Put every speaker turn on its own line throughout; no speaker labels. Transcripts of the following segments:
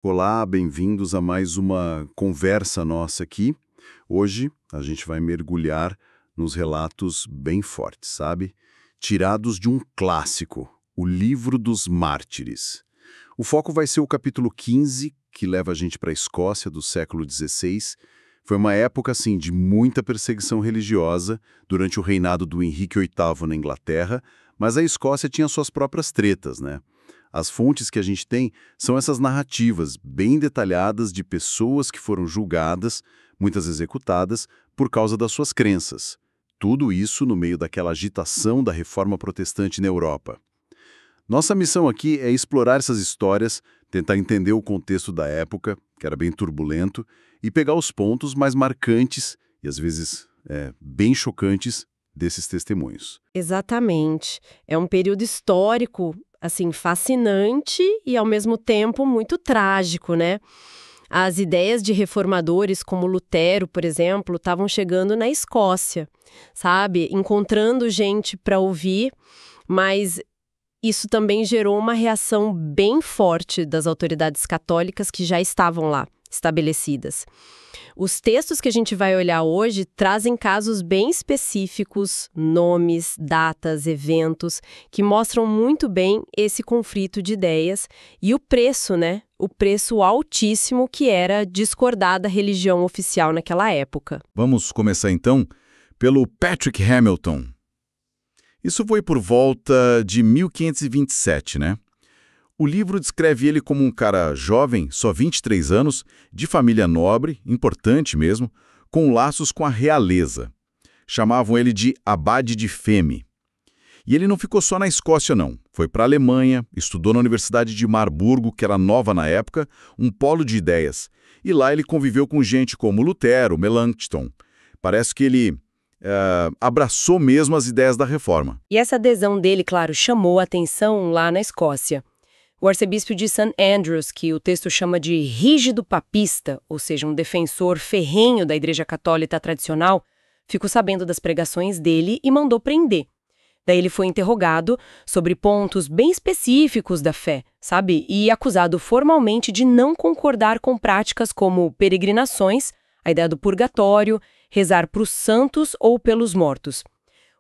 Olá, bem-vindos a mais uma conversa nossa aqui. Hoje a gente vai mergulhar nos relatos bem fortes, sabe? Tirados de um clássico, o Livro dos Mártires. O foco vai ser o capítulo 15, que leva a gente para a Escócia do século XVI. Foi uma época, assim, de muita perseguição religiosa durante o reinado do Henrique VIII na Inglaterra, mas a Escócia tinha suas próprias tretas, né? As fontes que a gente tem são essas narrativas bem detalhadas de pessoas que foram julgadas, muitas executadas, por causa das suas crenças. Tudo isso no meio daquela agitação da reforma protestante na Europa. Nossa missão aqui é explorar essas histórias, tentar entender o contexto da época, que era bem turbulento, e pegar os pontos mais marcantes e às vezes bem chocantes desses testemunhos.
Exatamente. É um período histórico, assim, fascinante e, ao mesmo tempo, muito trágico, né? As ideias de reformadores como Lutero, por exemplo, estavam chegando na Escócia, sabe? Encontrando gente para ouvir, mas isso também gerou uma reação bem forte das autoridades católicas que já estavam lá, estabelecidas. Os textos que a gente vai olhar hoje trazem casos bem específicos, nomes, datas, eventos, que mostram muito bem esse conflito de ideias e o preço, né? O preço altíssimo que era discordar da religião oficial naquela época.
Vamos começar então pelo Patrick Hamilton. Isso foi por volta de 1527, né? O livro descreve ele como um cara jovem, só 23 anos, de família nobre, importante mesmo, com laços com a realeza. Chamavam ele de Abade de Feme. E ele não ficou só na Escócia, não. Foi para a Alemanha, estudou na Universidade de Marburgo, que era nova na época, um polo de ideias. E lá ele conviveu com gente como Lutero, Melanchthon. Parece que ele abraçou mesmo as ideias da reforma.
E essa adesão dele, claro, chamou a atenção lá na Escócia. O arcebispo de St. Andrews, que o texto chama de rígido papista, ou seja, um defensor ferrenho da Igreja Católica tradicional, ficou sabendo das pregações dele e mandou prender. Daí ele foi interrogado sobre pontos bem específicos da fé, sabe? E acusado formalmente de não concordar com práticas como peregrinações, a ideia do purgatório, rezar para os santos ou pelos mortos.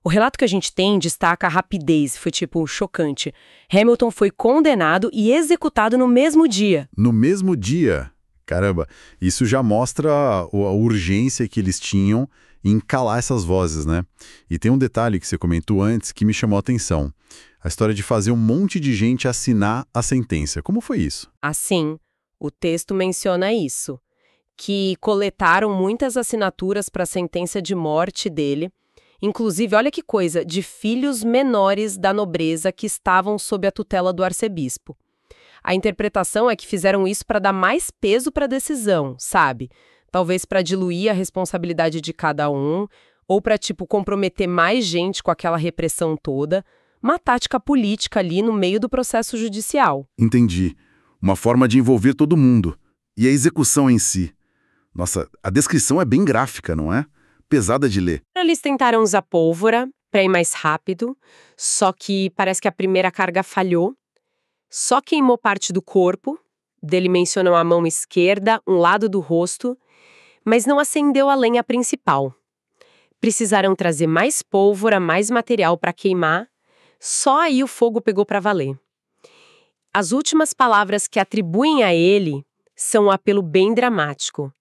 O relato que a gente tem destaca a rapidez, foi chocante. Hamilton foi condenado e executado no mesmo dia.
No mesmo dia? Caramba, isso já mostra a urgência que eles tinham em calar essas vozes, né? E tem um detalhe que você comentou antes que me chamou a atenção. A história de fazer um monte de gente assinar a sentença. Como foi isso?
Assim, o texto menciona isso, que coletaram muitas assinaturas para a sentença de morte dele. Inclusive, olha que coisa, de filhos menores da nobreza que estavam sob a tutela do arcebispo. A interpretação é que fizeram isso para dar mais peso para a decisão, sabe? Talvez para diluir a responsabilidade de cada um, ou para, comprometer mais gente com aquela repressão toda. Uma tática política ali no meio do processo judicial.
Entendi. Uma forma de envolver todo mundo. E a execução em si? Nossa, a descrição é bem gráfica, não é? Pesada de ler.
Eles tentaram usar pólvora para ir mais rápido, só que parece que a primeira carga falhou. Só queimou parte do corpo, dele mencionam a mão esquerda, um lado do rosto, mas não acendeu a lenha principal. Precisaram trazer mais pólvora, mais material para queimar, só aí o fogo pegou para valer. As últimas palavras que atribuem a ele são um apelo bem dramático.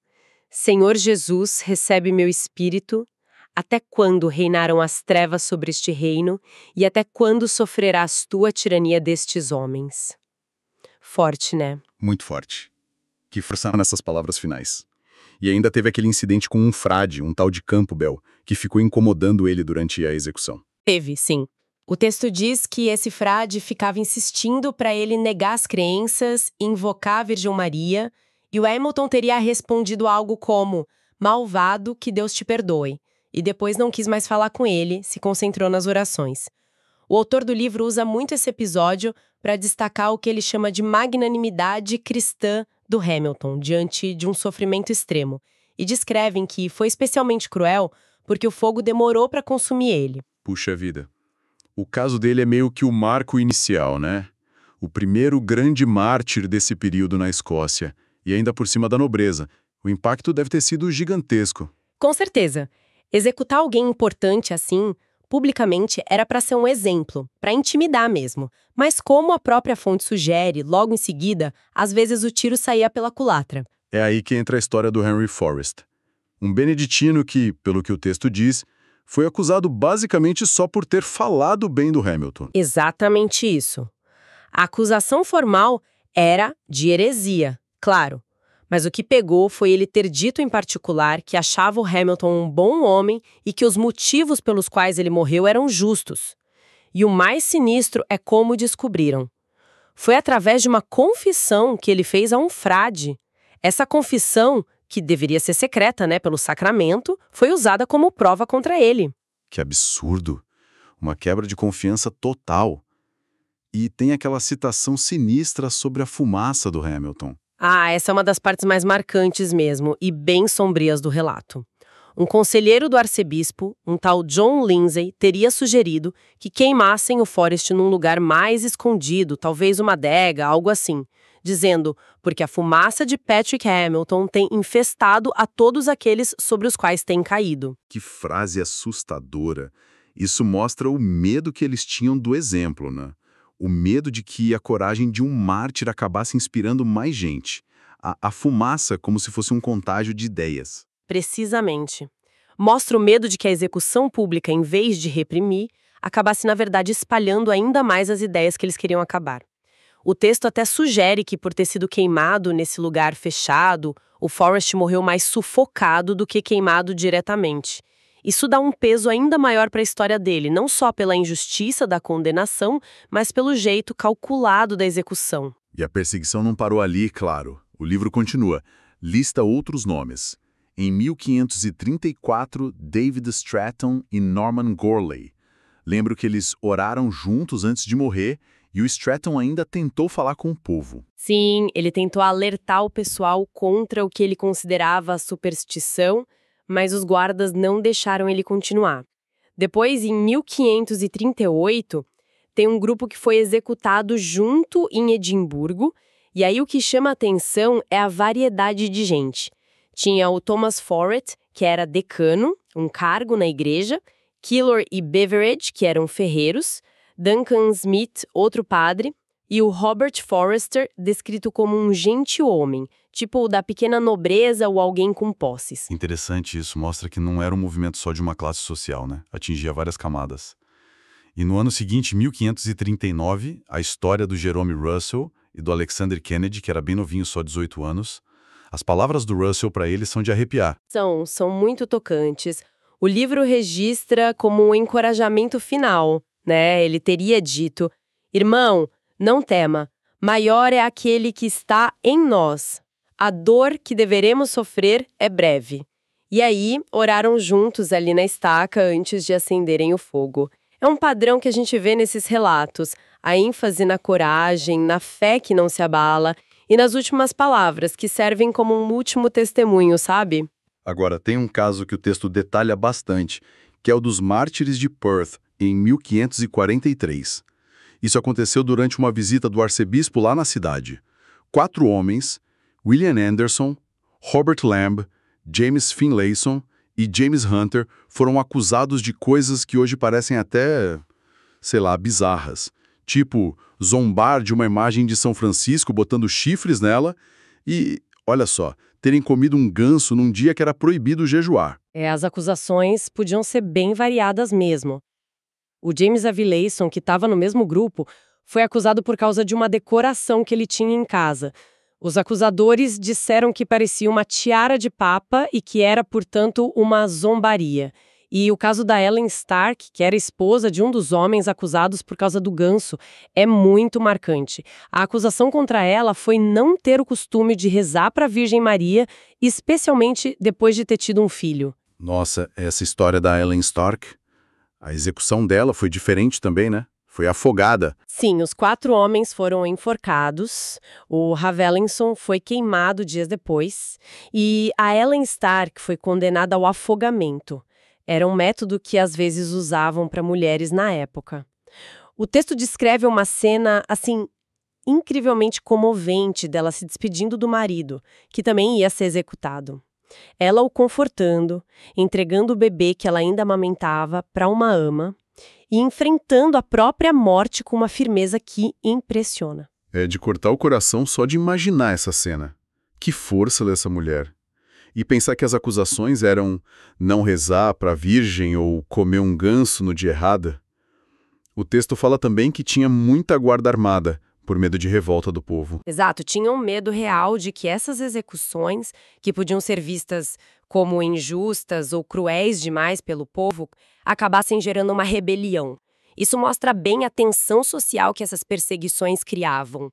Senhor Jesus, recebe meu espírito, até quando reinaram as trevas sobre este reino, e até quando sofrerás tua tirania destes homens? Forte, né?
Muito forte. Que força nessas palavras finais. E ainda teve aquele incidente com um frade, um tal de Campbell, que ficou incomodando ele durante a execução.
Teve, sim. O texto diz que esse frade ficava insistindo para ele negar as crenças, invocar a Virgem Maria. E o Hamilton teria respondido algo como, malvado, que Deus te perdoe. E depois não quis mais falar com ele, se concentrou nas orações. O autor do livro usa muito esse episódio para destacar o que ele chama de magnanimidade cristã do Hamilton, diante de um sofrimento extremo. E descrevem que foi especialmente cruel porque o fogo demorou para consumir ele.
Puxa vida. O caso dele é meio que o marco inicial, né? O primeiro grande mártir desse período na Escócia, e ainda por cima da nobreza. O impacto deve ter sido gigantesco.
Com certeza. Executar alguém importante assim, publicamente, era para ser um exemplo, para intimidar mesmo. Mas como a própria fonte sugere, logo em seguida, às vezes o tiro saía pela culatra.
É aí que entra a história do Henry Forrest. Um beneditino que, pelo que o texto diz, foi acusado basicamente só por ter falado bem do Hamilton.
Exatamente isso. A acusação formal era de heresia, claro. Mas o que pegou foi ele ter dito em particular que achava o Hamilton um bom homem e que os motivos pelos quais ele morreu eram justos. E o mais sinistro é como descobriram. Foi através de uma confissão que ele fez a um frade. Essa confissão, que deveria ser secreta, pelo sacramento, foi usada como prova contra ele.
Que absurdo! Uma quebra de confiança total. E tem aquela citação sinistra sobre a fumaça do Hamilton.
Ah, essa é uma das partes mais marcantes mesmo, e bem sombrias do relato. Um conselheiro do arcebispo, um tal John Lindsay, teria sugerido que queimassem o Forrest num lugar mais escondido, talvez uma adega, algo assim, dizendo, porque a fumaça de Patrick Hamilton tem infestado a todos aqueles sobre os quais tem caído.
Que frase assustadora! Isso mostra o medo que eles tinham do exemplo, né? O medo de que a coragem de um mártir acabasse inspirando mais gente. A fumaça como se fosse um contágio de ideias.
Precisamente. Mostra o medo de que a execução pública, em vez de reprimir, acabasse, na verdade, espalhando ainda mais as ideias que eles queriam acabar. O texto até sugere que, por ter sido queimado nesse lugar fechado, o Forrest morreu mais sufocado do que queimado diretamente. Isso dá um peso ainda maior para a história dele, não só pela injustiça da condenação, mas pelo jeito calculado da execução.
E a perseguição não parou ali, claro. O livro continua. Lista outros nomes. Em 1534, David Stratton e Norman Gourlay. Lembro que eles oraram juntos antes de morrer e o Stratton ainda tentou falar com o povo.
Sim, ele tentou alertar o pessoal contra o que ele considerava superstição, mas os guardas não deixaram ele continuar. Depois, em 1538, tem um grupo que foi executado junto em Edimburgo, e aí o que chama a atenção é a variedade de gente. Tinha o Thomas Forret, que era decano, um cargo na igreja, Keillor e Beveridge, que eram ferreiros, Duncan Smith, outro padre, e o Robert Forrester, descrito como um gentil homem, tipo o da pequena nobreza ou alguém com posses.
Interessante isso, mostra que não era um movimento só de uma classe social, né? Atingia várias camadas. E no ano seguinte, 1539, a história do Jerome Russell e do Alexander Kennedy, que era bem novinho, só 18 anos. As palavras do Russell para eles são de arrepiar.
São muito tocantes. O livro registra como um encorajamento final, Ele teria dito, irmão, não tema, maior é aquele que está em nós. A dor que deveremos sofrer é breve. E aí, oraram juntos ali na estaca antes de acenderem o fogo. É um padrão que a gente vê nesses relatos, a ênfase na coragem, na fé que não se abala e nas últimas palavras, que servem como um último testemunho, sabe?
Agora, tem um caso que o texto detalha bastante, que é o dos mártires de Perth, em 1543. Isso aconteceu durante uma visita do arcebispo lá na cidade. 4 homens, William Anderson, Robert Lamb, James Finlayson e James Hunter, foram acusados de coisas que hoje parecem até, bizarras. Tipo, zombar de uma imagem de São Francisco botando chifres nela e, olha só, terem comido um ganso num dia que era proibido jejuar.
As acusações podiam ser bem variadas mesmo. O James Avilayson, que estava no mesmo grupo, foi acusado por causa de uma decoração que ele tinha em casa. Os acusadores disseram que parecia uma tiara de papa e que era, portanto, uma zombaria. E o caso da Ellen Stark, que era esposa de um dos homens acusados por causa do ganso, é muito marcante. A acusação contra ela foi não ter o costume de rezar para a Virgem Maria, especialmente depois de ter tido um filho.
Nossa, essa história da Ellen Stark, a execução dela foi diferente também, né? Foi afogada.
Sim, os 4 homens foram enforcados, o Ravelinson foi queimado dias depois, e a Ellen Stark foi condenada ao afogamento. Era um método que às vezes usavam para mulheres na época. O texto descreve uma cena, incrivelmente comovente dela se despedindo do marido, que também ia ser executado. Ela o confortando, entregando o bebê que ela ainda amamentava para uma ama e enfrentando a própria morte com uma firmeza que impressiona.
É de cortar o coração só de imaginar essa cena. Que força dessa mulher. E pensar que as acusações eram não rezar para a virgem ou comer um ganso no dia errado. O texto fala também que tinha muita guarda armada, por medo de revolta do povo.
Exato, tinham medo real de que essas execuções, que podiam ser vistas como injustas ou cruéis demais pelo povo, acabassem gerando uma rebelião. Isso mostra bem a tensão social que essas perseguições criavam.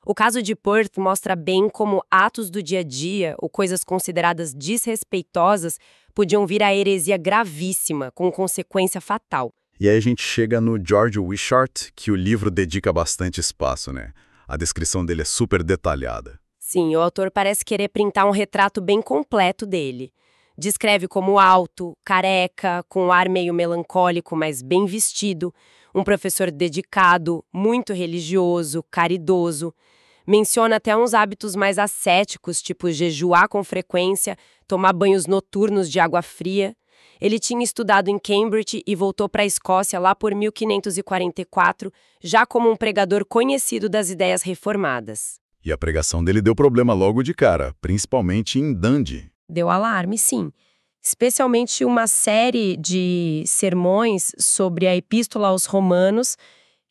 O caso de Perth mostra bem como atos do dia a dia ou coisas consideradas desrespeitosas podiam vir a heresia gravíssima, com consequência fatal.
E aí a gente chega no George Wishart, que o livro dedica bastante espaço, né? A descrição dele é super detalhada.
Sim, o autor parece querer printar um retrato bem completo dele. Descreve como alto, careca, com um ar meio melancólico, mas bem vestido, um professor dedicado, muito religioso, caridoso. Menciona até uns hábitos mais ascéticos, tipo jejuar com frequência, tomar banhos noturnos de água fria. Ele tinha estudado em Cambridge e voltou para a Escócia lá por 1544, já como um pregador conhecido das ideias reformadas.
E a pregação dele deu problema logo de cara, principalmente em Dundee.
Deu alarme, sim. Especialmente uma série de sermões sobre a Epístola aos Romanos,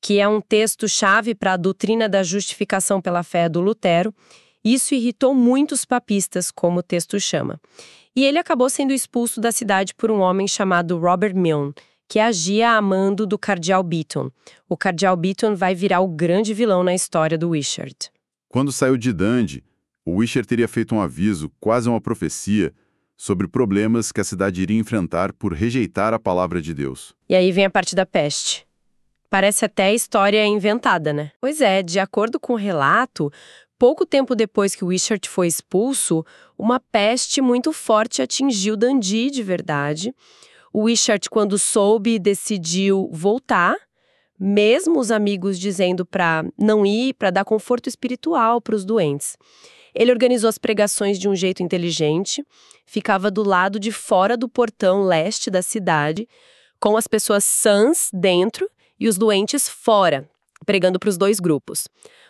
que é um texto-chave para a doutrina da justificação pela fé do Lutero. Isso irritou muitos papistas, como o texto chama. E ele acabou sendo expulso da cidade por um homem chamado Robert Milne, que agia a mando do cardeal Beaton. O cardeal Beaton vai virar o grande vilão na história do Wishart.
Quando saiu de Dundee, o Wishart teria feito um aviso, quase uma profecia, sobre problemas que a cidade iria enfrentar por rejeitar a palavra de Deus.
E aí vem a parte da peste. Parece até história inventada, né? Pois é, de acordo com o relato, pouco tempo depois que o Wishart foi expulso, uma peste muito forte atingiu Dundee de verdade. O Wishart, quando soube, decidiu voltar, mesmo os amigos dizendo para não ir, para dar conforto espiritual para os doentes. Ele organizou as pregações de um jeito inteligente, ficava do lado de fora do portão leste da cidade, com as pessoas sãs dentro e os doentes fora, pregando para os dois grupos.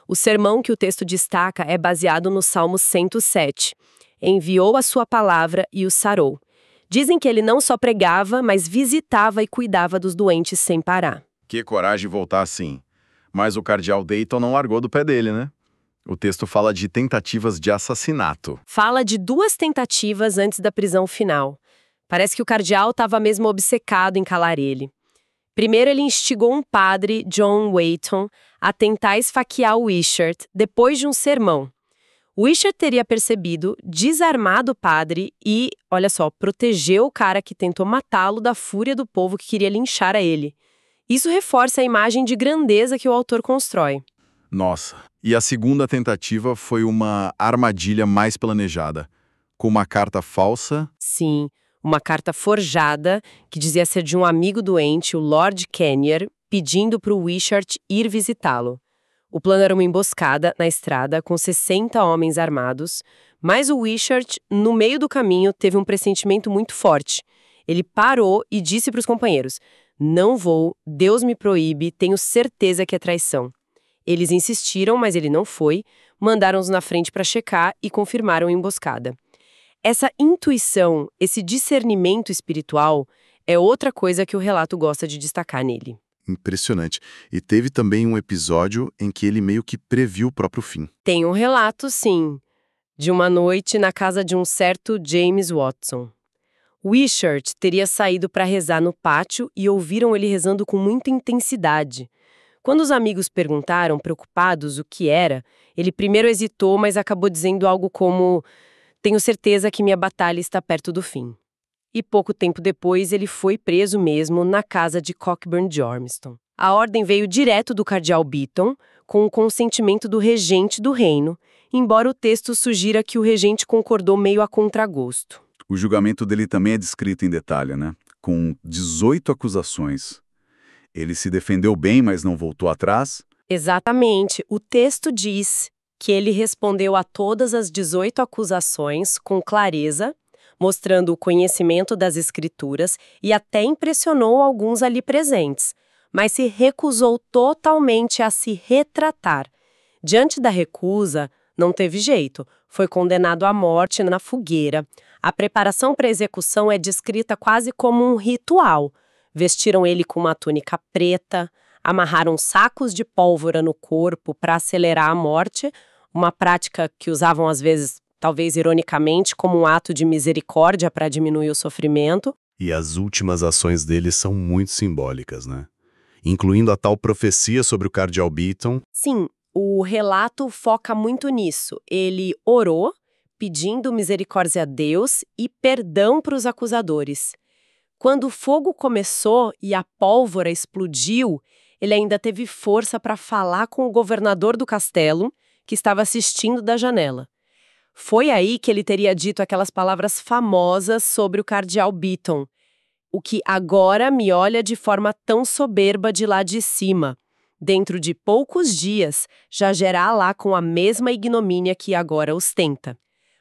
O sermão que o texto destaca é baseado no Salmo 107. Enviou a sua palavra e o sarou. Dizem que ele não só pregava, mas visitava e cuidava dos doentes sem parar.
Que coragem voltar assim. Mas o cardeal Dayton não largou do pé dele, né? O texto fala de tentativas de assassinato.
Fala de 2 tentativas antes da prisão final. Parece que o cardeal estava mesmo obcecado em calar ele. Primeiro, ele instigou um padre, John Wayton, a tentar esfaquear o Wishart depois de um sermão. O Wishart teria percebido, desarmado o padre e, olha só, protegeu o cara que tentou matá-lo da fúria do povo que queria linchar a ele. Isso reforça a imagem de grandeza que o autor constrói.
Nossa, e a segunda tentativa foi uma armadilha mais planejada, com uma carta falsa.
Sim, uma carta forjada que dizia ser de um amigo doente, o Lord Kenyer, pedindo para o Wishart ir visitá-lo. O plano era uma emboscada na estrada com 60 homens armados, mas o Wishart, no meio do caminho, teve um pressentimento muito forte. Ele parou e disse para os companheiros: "Não vou, Deus me proíbe, tenho certeza que é traição." Eles insistiram, mas ele não foi, mandaram-os na frente para checar e confirmaram a emboscada. Essa intuição, esse discernimento espiritual, é outra coisa que o relato gosta de destacar nele.
Impressionante. E teve também um episódio em que ele meio que previu o próprio fim.
Tem um relato, sim, de uma noite na casa de um certo James Watson. Wishart teria saído para rezar no pátio e ouviram ele rezando com muita intensidade. Quando os amigos perguntaram, preocupados, o que era, ele primeiro hesitou, mas acabou dizendo algo como: "Tenho certeza que minha batalha está perto do fim." E pouco tempo depois ele foi preso mesmo na casa de Cockburn de Ormiston. A ordem veio direto do cardeal Beaton, com o consentimento do regente do reino, embora o texto sugira que o regente concordou meio a contragosto.
O julgamento dele também é descrito em detalhe, né? Com 18 acusações. Ele se defendeu bem, mas não voltou atrás.
Exatamente. O texto diz que ele respondeu a todas as 18 acusações com clareza, mostrando o conhecimento das Escrituras e até impressionou alguns ali presentes, mas se recusou totalmente a se retratar. Diante da recusa, não teve jeito, foi condenado à morte na fogueira. A preparação para a execução é descrita quase como um ritual. Vestiram ele com uma túnica preta, amarraram sacos de pólvora no corpo para acelerar a morte, uma prática que usavam às vezes, talvez ironicamente, como um ato de misericórdia para diminuir o sofrimento.
E as últimas ações dele são muito simbólicas, né? Incluindo a tal profecia sobre o cardeal Beaton.
Sim, o relato foca muito nisso. Ele orou, pedindo misericórdia a Deus e perdão para os acusadores. Quando o fogo começou e a pólvora explodiu, ele ainda teve força para falar com o governador do castelo, que estava assistindo da janela. Foi aí que ele teria dito aquelas palavras famosas sobre o cardeal Beaton: o que agora me olha de forma tão soberba de lá de cima, dentro de poucos dias já gerá lá com a mesma ignomínia que agora ostenta.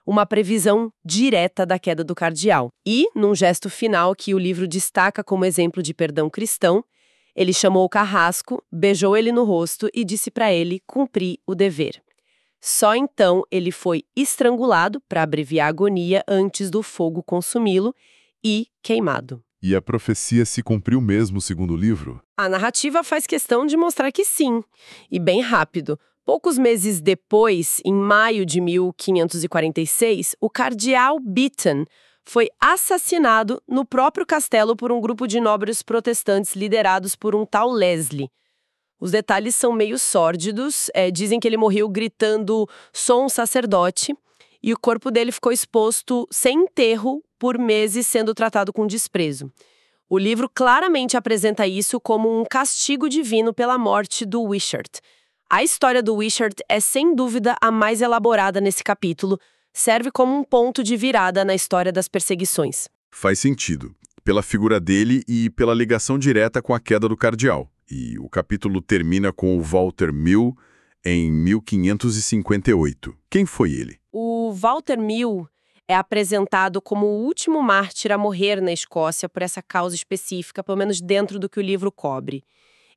Uma previsão direta da queda do cardeal. E, num gesto final que o livro destaca como exemplo de perdão cristão, ele chamou o carrasco, beijou ele no rosto e disse para ele cumprir o dever. Só então ele foi estrangulado para abreviar a agonia antes do fogo consumi-lo e queimado.
E a profecia se cumpriu mesmo, segundo o livro?
A narrativa faz questão de mostrar que sim, e bem rápido. Poucos meses depois, em maio de 1546, o cardeal Beaton foi assassinado no próprio castelo por um grupo de nobres protestantes liderados por um tal Leslie. Os detalhes são meio sórdidos, dizem que ele morreu gritando "sou um sacerdote", e o corpo dele ficou exposto sem enterro por meses sendo tratado com desprezo. O livro claramente apresenta isso como um castigo divino pela morte do Wishart. A história do Wishart é sem dúvida a mais elaborada nesse capítulo, serve como um ponto de virada na história das perseguições.
Faz sentido, pela figura dele e pela ligação direta com a queda do cardeal. E o capítulo termina com o Walter Mill em 1558. Quem foi ele?
O Walter Mill é apresentado como o último mártir a morrer na Escócia por essa causa específica, pelo menos dentro do que o livro cobre.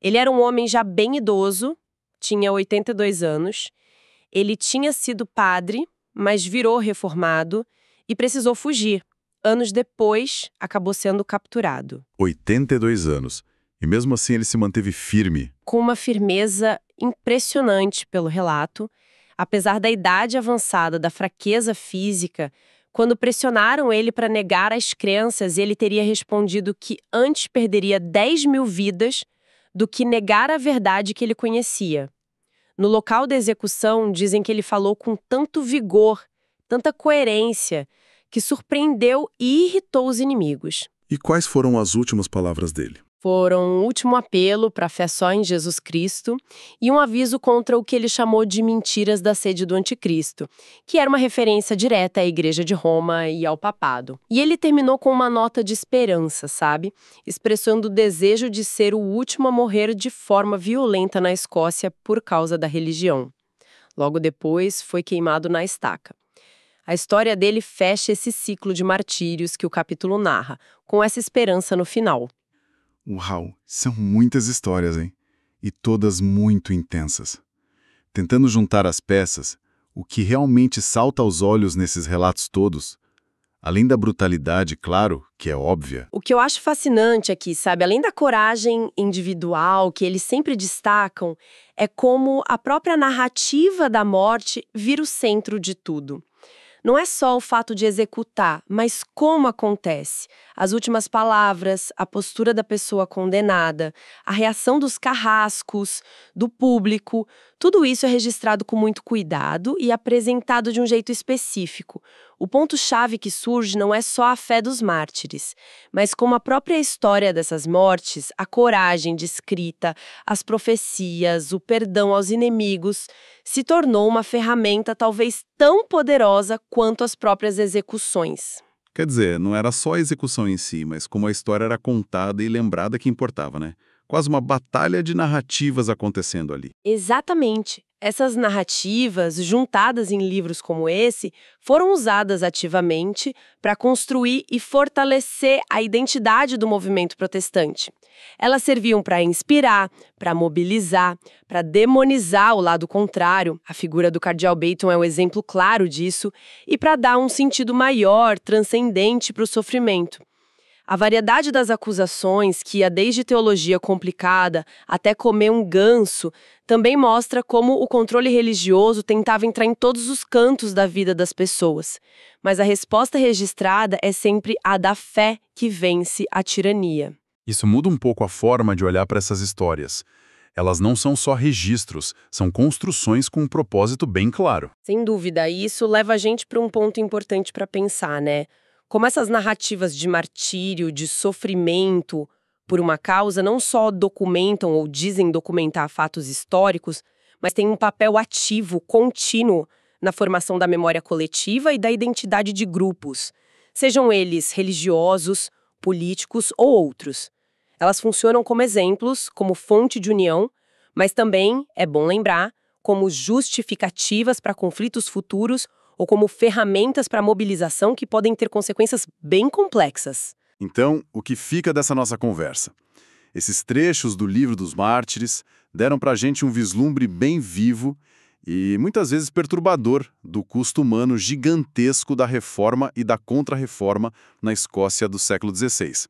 Ele era um homem já bem idoso, tinha 82 anos, ele tinha sido padre, mas virou reformado e precisou fugir. Anos depois, acabou sendo capturado.
82 anos. E mesmo assim ele se manteve firme.
Com uma firmeza impressionante pelo relato, apesar da idade avançada, da fraqueza física, quando pressionaram ele para negar as crenças, ele teria respondido que antes perderia 10.000 vidas do que negar a verdade que ele conhecia. No local da execução, dizem que ele falou com tanto vigor, tanta coerência, que surpreendeu e irritou os inimigos.
E quais foram as últimas palavras dele?
Foram um último apelo para a fé só em Jesus Cristo e um aviso contra o que ele chamou de mentiras da sede do anticristo, que era uma referência direta à Igreja de Roma e ao papado. E ele terminou com uma nota de esperança, sabe? Expressando o desejo de ser o último a morrer de forma violenta na Escócia por causa da religião. Logo depois, foi queimado na estaca. A história dele fecha esse ciclo de martírios que o capítulo narra, com essa esperança no final.
Uau, são muitas histórias, hein? E todas muito intensas. Tentando juntar as peças, o que realmente salta aos olhos nesses relatos todos, além da brutalidade, claro, que é óbvia.
O que eu acho fascinante aqui, sabe, além da coragem individual que eles sempre destacam, é como a própria narrativa da morte vira o centro de tudo. Não é só o fato de executar, mas como acontece. As últimas palavras, a postura da pessoa condenada, a reação dos carrascos, do público, tudo isso é registrado com muito cuidado e apresentado de um jeito específico. O ponto-chave que surge não é só a fé dos mártires, mas como a própria história dessas mortes, a coragem descrita, as profecias, o perdão aos inimigos, se tornou uma ferramenta talvez tão poderosa quanto as próprias execuções.
Quer dizer, não era só a execução em si, mas como a história era contada e lembrada que importava, né?
Quase uma batalha de narrativas acontecendo ali.
Exatamente. Essas narrativas, juntadas em livros como esse, foram usadas ativamente para construir e fortalecer a identidade do movimento protestante. Elas serviam para inspirar, para mobilizar, para demonizar o lado contrário, a figura do cardeal Bayton é um exemplo claro disso, e para dar um sentido maior, transcendente para o sofrimento. A variedade das acusações, que ia desde teologia complicada até comer um ganso, também mostra como o controle religioso tentava entrar em todos os cantos da vida das pessoas. Mas a resposta registrada é sempre a da fé que vence a tirania.
Isso muda um pouco a forma de olhar para essas histórias. Elas não são só registros, são construções com um propósito bem claro.
Sem dúvida, e isso leva a gente para um ponto importante para pensar, né? Como essas narrativas de martírio, de sofrimento por uma causa não só documentam ou dizem documentar fatos históricos, mas têm um papel ativo, contínuo, na formação da memória coletiva e da identidade de grupos, sejam eles religiosos, políticos ou outros. Elas funcionam como exemplos, como fonte de união, mas também, é bom lembrar, como justificativas para conflitos futuros ou como ferramentas para mobilização que podem ter consequências bem complexas.
Então, o que fica dessa nossa conversa? Esses trechos do Livro dos Mártires deram para a gente um vislumbre bem vivo e muitas vezes perturbador do custo humano gigantesco da Reforma e da Contra-Reforma na Escócia do século XVI.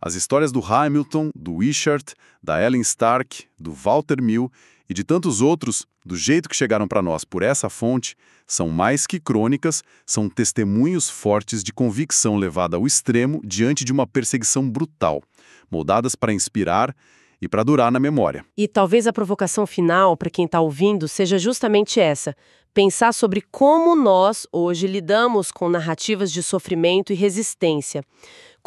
As histórias do Hamilton, do Wishart, da Ellen Stark, do Walter Mill e de tantos outros, do jeito que chegaram para nós por essa fonte, são mais que crônicas, são testemunhos fortes de convicção levada ao extremo diante de uma perseguição brutal, moldadas para inspirar e para durar na memória.
E talvez a provocação final para quem está ouvindo seja justamente essa: pensar sobre como nós, hoje, lidamos com narrativas de sofrimento e resistência.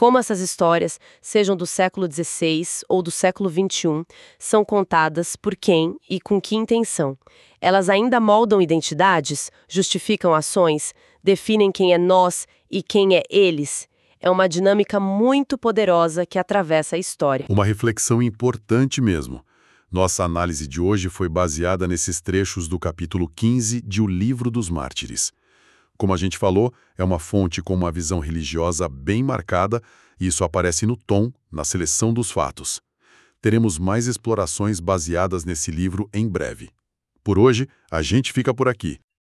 Como essas histórias, sejam do século XVI ou do século XXI, são contadas por quem e com que intenção. Elas ainda moldam identidades, justificam ações, definem quem é nós e quem é eles. É uma dinâmica muito poderosa que atravessa a história.
Uma reflexão importante mesmo. Nossa análise de hoje foi baseada nesses trechos do capítulo 15 de O Livro dos Mártires. Como a gente falou, é uma fonte com uma visão religiosa bem marcada e isso aparece no tom, na seleção dos fatos. Teremos mais explorações baseadas nesse livro em breve. Por hoje, a gente fica por aqui.